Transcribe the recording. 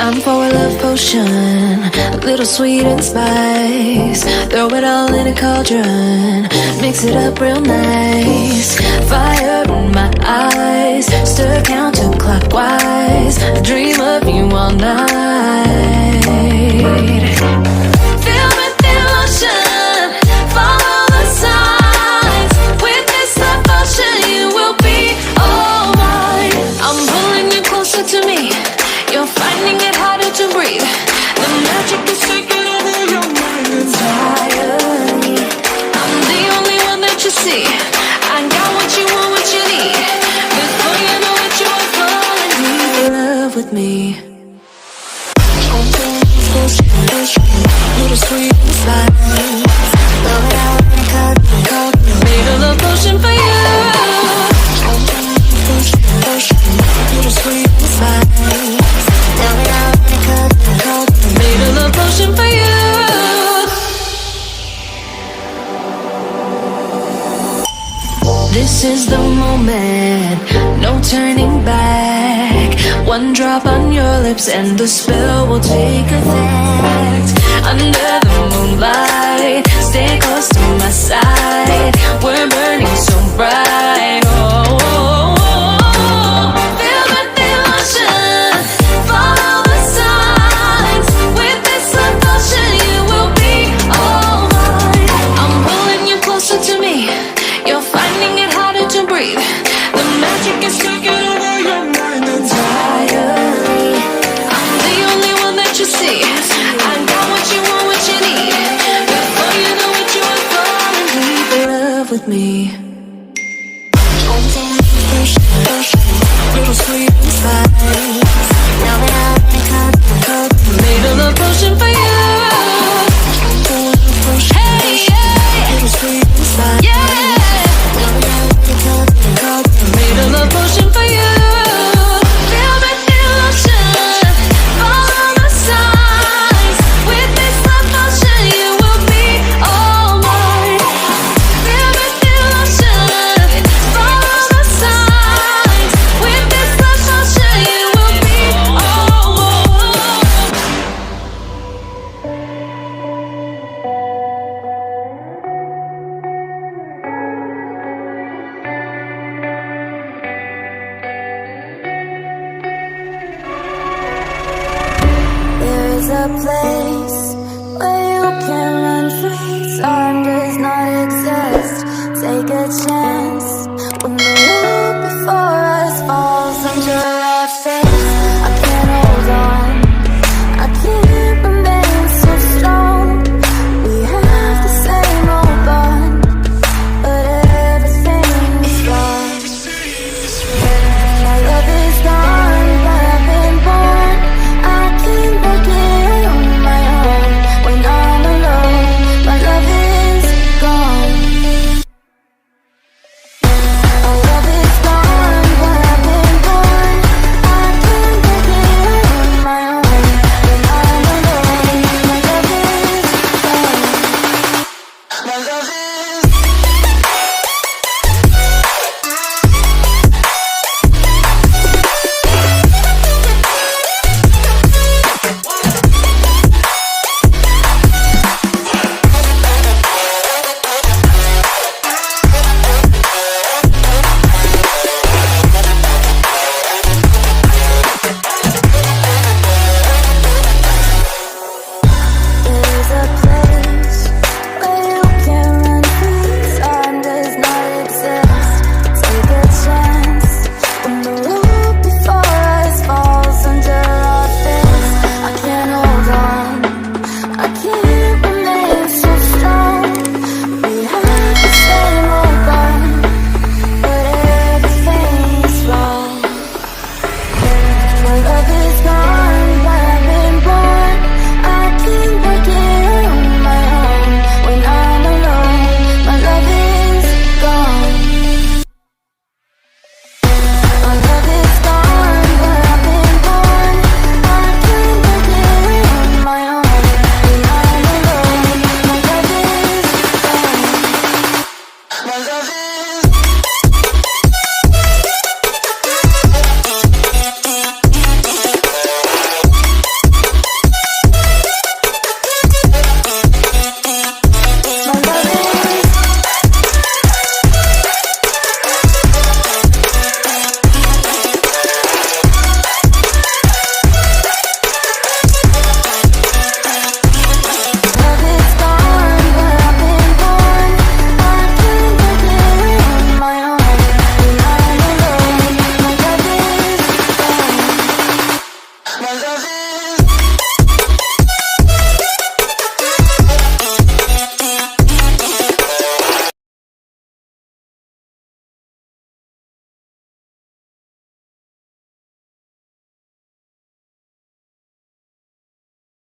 Time for a love potion, a little sweet and spice. Throw it all in a cauldron, mix it up real nice. Fire in my eyes, stir counterclockwise. I dream of you all night. Feel with emotion, follow the signs. With this devotion, you will be all mine. I'm pulling you closer to me. You're finding it harder to breathe. The magic is taking over your mind entirely. I'm the only one that you see. I got what you want, what you need. Before you know it, you are falling deep in love with me. Little sweet and spice. Throw it out in a cup. Made a love potion for you. Little sweet and spice. Made a love potion for you. This is the moment, no turning back. One drop on your lips and the spell will take effect. Under the moonlight, stay close to my side. We're burning so bright. Oh, oh, oh. Feel the emotion, follow the signs. With this devotion, you will be all mine. I'm pulling you closer to me. You're finding it harder to breathe. The magic is taking over your mind entirely. I'm the only one that you see. I got what you want, what you need. Before you know it, you are falling deep in love with me. Little sweet and spice. Now that I've cup, made a love potion for you. Hey, yeah. Little sweet and spice. Yeah. Made a love potion for you. Feel the emotion, follow the signs. With this love potion, you will be all mine. Feel the emotion, follow the signs. With this love potion, you will be all mine. There is a place where you can run free. Time does not exist. Take a chance when the road before us falls under our face. I can't hold on. I can't remain so strong. We have the same old bond, but everything is wrong. My love is gone, but I've been born. I can make it on my own. When I'm alone, my love is gone. My love is gone, but I've been born. I can make it on my own. When I'm alone, my love is gone. My love is